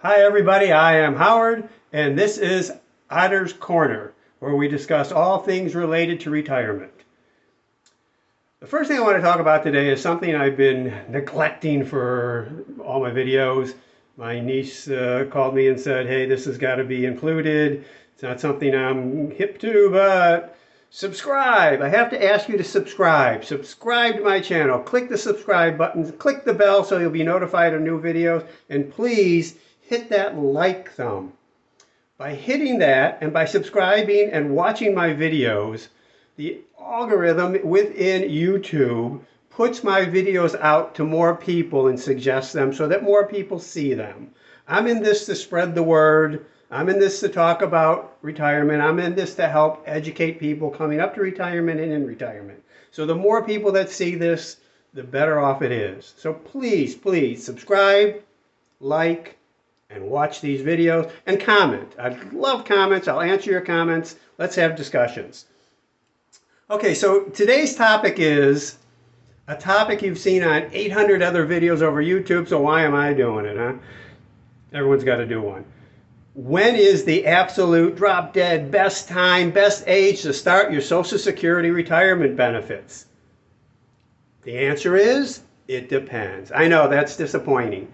Hi everybody, I am Howard and this is Otter's Corner, where we discuss all things related to retirement. The first thing I want to talk about today is something I've been neglecting for all my videos. My niece called me and said, hey, this has got to be included. It's not something I'm hip to, but subscribe. I have to ask you to subscribe. Subscribe to my channel. Click the subscribe button. Click the bell so you'll be notified of new videos. And please hit that like thumb. By hitting that and by subscribing and watching my videos, the algorithm within YouTube puts my videos out to more people and suggests them so that more people see them. I'm in this to spread the word. I'm in this to talk about retirement. I'm in this to help educate people coming up to retirement and in retirement. So the more people that see this, the better off it is. So please, please subscribe, like, and watch these videos and comment. I love comments. I'll answer your comments. Let's have discussions. Okay, so today's topic is a topic you've seen on 800 other videos over YouTube, so why am I doing it, huh? Everyone's got to do one. When is the absolute drop dead best time, best age to start your Social Security retirement benefits? The answer is, it depends. I know that's disappointing.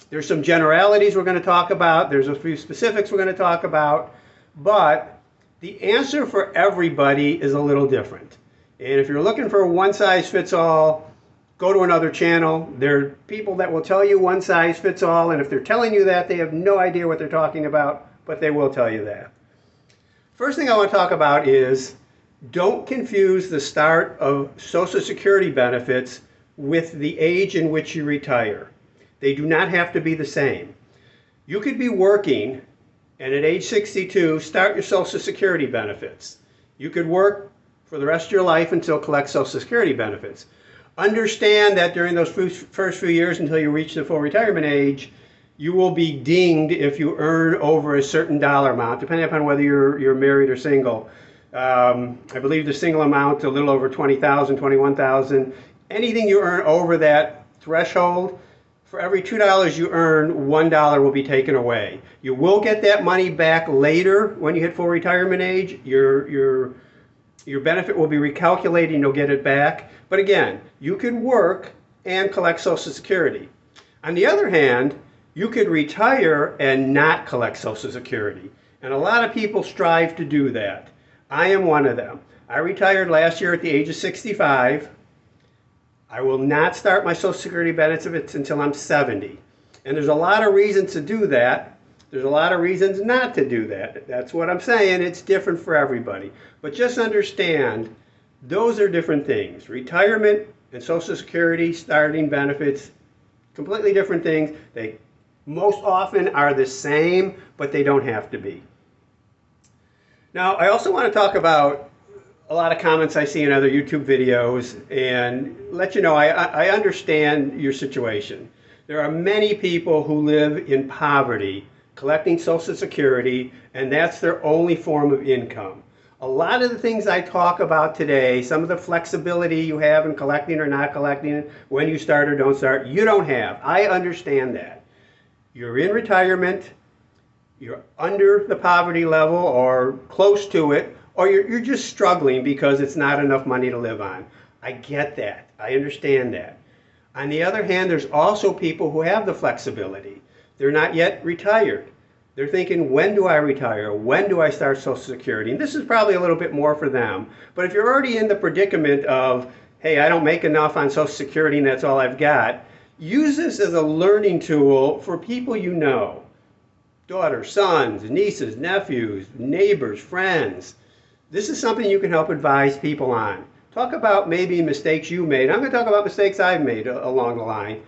There's some generalities we're going to talk about. There's a few specifics we're going to talk about. But the answer for everybody is a little different. And if you're looking for a one-size-fits-all, go to another channel. There are people that will tell you one-size-fits-all. And if they're telling you that, they have no idea what they're talking about. But they will tell you that. First thing I want to talk about is don't confuse the start of Social Security benefits with the age in which you retire. They do not have to be the same. You could be working and at age 62 start your Social Security benefits. You could work for the rest of your life until collect Social Security benefits. Understand that during those first few years until you reach the full retirement age, you will be dinged if you earn over a certain dollar amount, depending upon whether you're married or single. I believe the single amount a little over $20,000, $21,000. Anything you earn over that threshold, for every $2 you earn, $1 will be taken away. You will get that money back later when you hit full retirement age. Your benefit will be recalculated and you'll get it back. But again, you can work and collect Social Security. On the other hand, you could retire and not collect Social Security. And a lot of people strive to do that. I am one of them. I retired last year at the age of 65. I will not start my Social Security benefits until I'm 70. And there's a lot of reasons to do that. There's a lot of reasons not to do that. That's what I'm saying. It's different for everybody. But just understand, those are different things. Retirement and Social Security starting benefits, completely different things. They most often are the same, but they don't have to be. Now, I also want to talk about a lot of comments I see in other YouTube videos and let you know I understand your situation. There are many people who live in poverty collecting Social Security, and that's their only form of income. A lot of the things I talk about today, some of the flexibility you have in collecting or not collecting, when you start or don't start, you don't have. I understand that. You're in retirement, you're under the poverty level or close to it, or you're just struggling because it's not enough money to live on. I get that. I understand that. On the other hand, there's also people who have the flexibility. They're not yet retired. They're thinking, when do I retire? When do I start Social Security? And this is probably a little bit more for them. But if you're already in the predicament of, hey, I don't make enough on Social Security and that's all I've got, use this as a learning tool for people you know. Daughters, sons, nieces, nephews, neighbors, friends. This is something you can help advise people on. Talk about maybe mistakes you made. I'm going to talk about mistakes I've made along the line.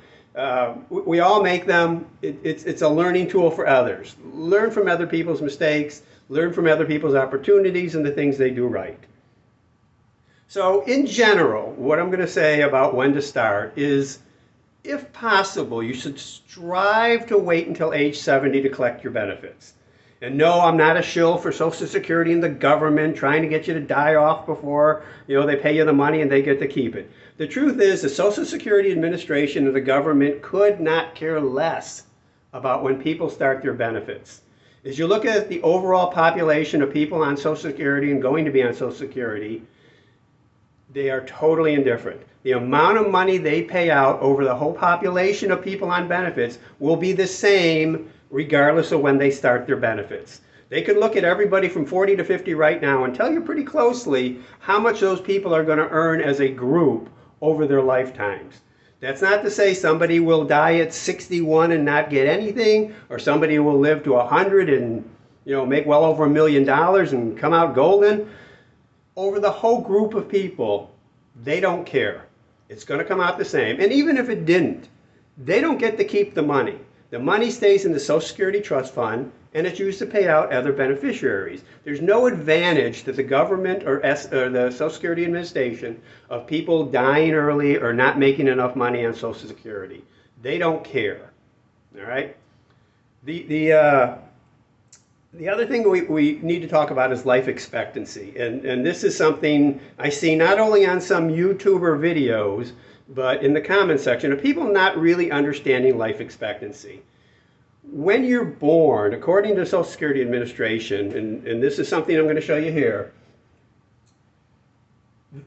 We all make them. It's a learning tool for others. Learn from other people's mistakes. Learn from other people's opportunities and the things they do right. So in general, what I'm going to say about when to start is, if possible, you should strive to wait until age 70 to collect your benefits. And no, I'm not a shill for Social Security and the government trying to get you to die off before, they pay you the money and they get to keep it. The truth is the Social Security Administration and the government could not care less about when people start their benefits. As you look at the overall population of people on Social Security and going to be on Social Security, they are totally indifferent. The amount of money they pay out over the whole population of people on benefits will be the same regardless of when they start their benefits. They could look at everybody from 40 to 50 right now and tell you pretty closely how much those people are going to earn as a group over their lifetimes. That's not to say somebody will die at 61 and not get anything, or somebody will live to 100 and make well over $1 million and come out golden. Over the whole group of people, they don't care. It's going to come out the same. And even if it didn't, they don't get to keep the money. The money stays in the Social Security Trust Fund, and it's used to pay out other beneficiaries. There's no advantage to the government or the Social Security Administration of people dying early or not making enough money on Social Security. They don't care. All right? The other thing we need to talk about is life expectancy. And this is something I see not only on some YouTuber videos, but in the comment section of people not really understanding life expectancy. When you're born, according to Social Security Administration, and this is something I'm going to show you here,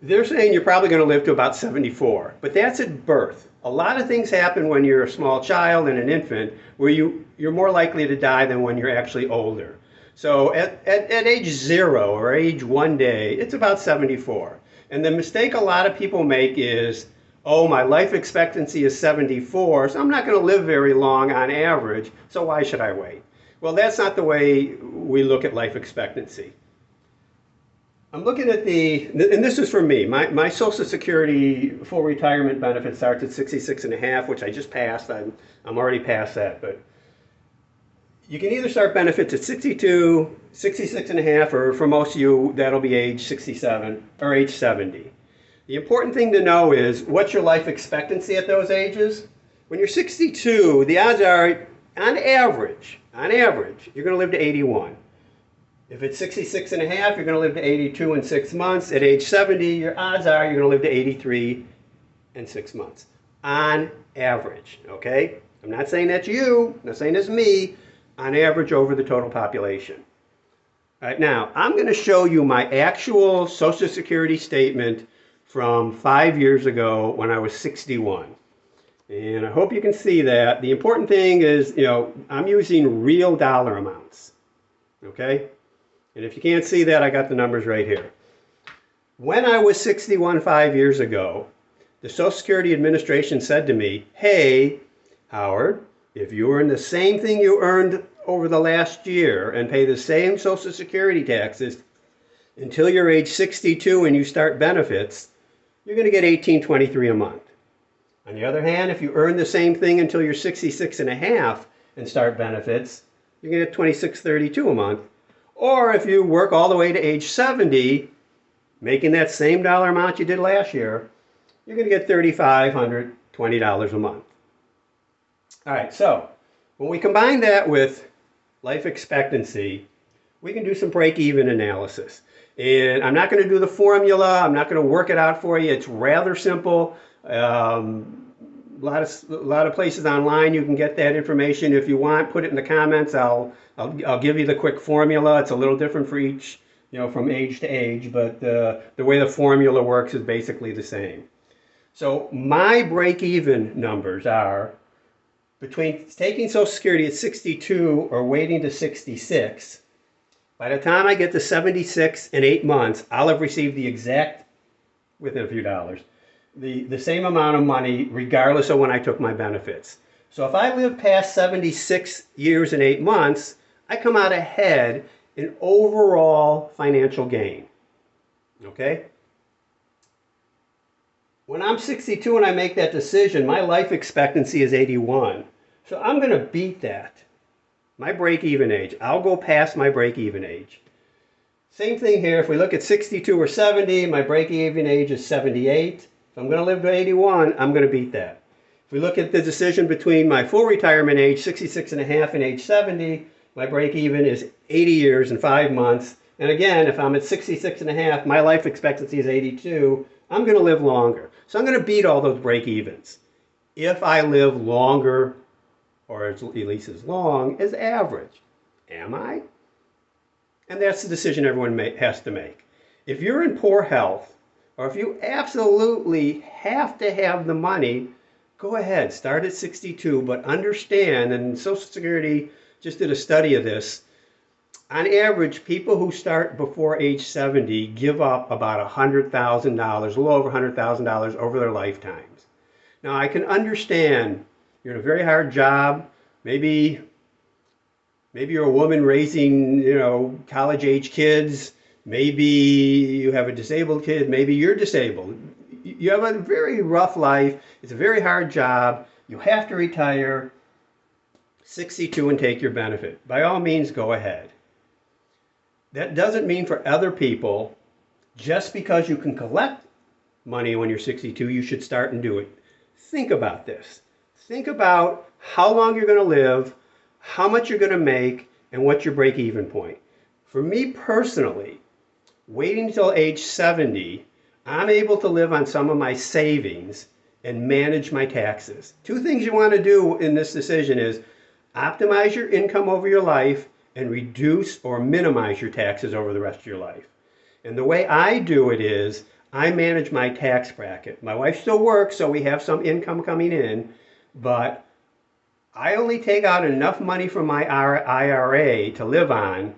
they're saying you're probably going to live to about 74, but that's at birth. A lot of things happen when you're a small child and an infant where you're more likely to die than when you're actually older. So at age 0 or age 1 day, it's about 74. And the mistake a lot of people make is, oh, my life expectancy is 74, so I'm not going to live very long on average, so why should I wait? Well, that's not the way we look at life expectancy. I'm looking at and this is for me, my Social Security full retirement benefit starts at 66 and a half, which I just passed. I'm already past that, but you can either start benefits at 62, 66 and a half, or for most of you, that'll be age 67 or age 70. The important thing to know is, what's your life expectancy at those ages? When you're 62, the odds are, on average, you're going to live to 81. If it's 66 and a half, you're going to live to 82 in 6 months. At age 70, your odds are you're going to live to 83 in 6 months. On average, okay? I'm not saying that's you. I'm not saying that's me. On average over the total population. All right, now, I'm going to show you my actual Social Security statement from 5 years ago when I was 61. And I hope you can see that. The important thing is, I'm using real dollar amounts, okay? And if you can't see that, I got the numbers right here. When I was 61 5 years ago, the Social Security Administration said to me, hey, Howard, if you earn the same thing you earned over the last year and pay the same Social Security taxes until you're age 62 and you start benefits, you're going to get $18.23 a month. On the other hand, if you earn the same thing until you're 66 and a half and start benefits, you're going to get $26.32 a month. Or if you work all the way to age 70, making that same dollar amount you did last year, you're going to get $3,520 a month. All right, so when we combine that with life expectancy, we can do some break-even analysis. And I'm not going to do the formula. I'm not going to work it out for you. It's rather simple. A lot of places online you can get that information. If you want, put it in the comments. I'll give you the quick formula. It's a little different for each, from age to age, but the way the formula works is basically the same. So my break-even numbers are between taking Social Security at 62 or waiting to 66. By the time I get to 76 and 8 months, I'll have received the exact, within a few dollars, the same amount of money regardless of when I took my benefits. So if I live past 76 years and 8 months, I come out ahead in overall financial gain. Okay? When I'm 62 and I make that decision, my life expectancy is 81. So I'm going to beat that. My break-even age. I'll go past my break-even age. Same thing here. If we look at 62 or 70, my break-even age is 78. If I'm going to live to 81, I'm going to beat that. If we look at the decision between my full retirement age, 66 and a half, and age 70, my break-even is 80 years and 5 months. And again, if I'm at 66 and a half, my life expectancy is 82. I'm going to live longer. So I'm going to beat all those break-evens if I live longer or at least as long as average. Am I? And that's the decision everyone has to make. If you're in poor health, or if you absolutely have to have the money, go ahead, start at 62, but understand, and Social Security just did a study of this, on average, people who start before age 70 give up about $100,000, a little over $100,000 over their lifetimes. Now, I can understand you're in a very hard job. Maybe you're a woman raising, college-age kids. Maybe you have a disabled kid. Maybe you're disabled. You have a very rough life. It's a very hard job. You have to retire 62 and take your benefit. By all means, go ahead. That doesn't mean for other people, just because you can collect money when you're 62, you should start and do it. Think about this. Think about how long you're going to live, how much you're going to make, and what's your break-even point. For me personally, waiting until age 70, I'm able to live on some of my savings and manage my taxes. Two things you want to do in this decision is optimize your income over your life and reduce or minimize your taxes over the rest of your life. And the way I do it is I manage my tax bracket. My wife still works, so we have some income coming in, but I only take out enough money from my IRA to live on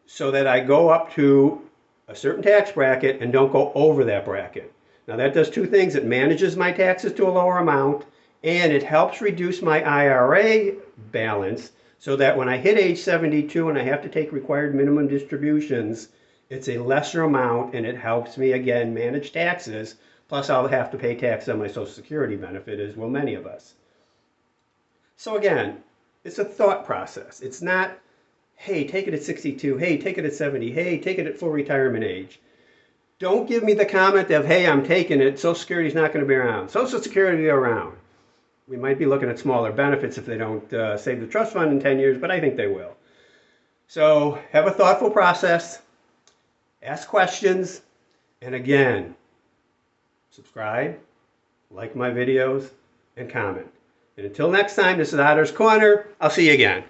so that I go up to a certain tax bracket and don't go over that bracket. Now that does two things. It manages my taxes to a lower amount, and it helps reduce my IRA balance so that when I hit age 72 and I have to take required minimum distributions, it's a lesser amount, and it helps me, again, manage taxes. Plus, I'll have to pay tax on my Social Security benefit, as will many of us. So again, it's a thought process. It's not, hey, take it at 62. Hey, take it at 70. Hey, take it at full retirement age. Don't give me the comment of, hey, I'm taking it. Social Security's not going to be around. Social Security will be around. We might be looking at smaller benefits if they don't save the trust fund in 10 years, but I think they will. So have a thoughtful process, ask questions, and again, subscribe, like my videos, and comment. And until next time, this is Otter's Corner. I'll see you again.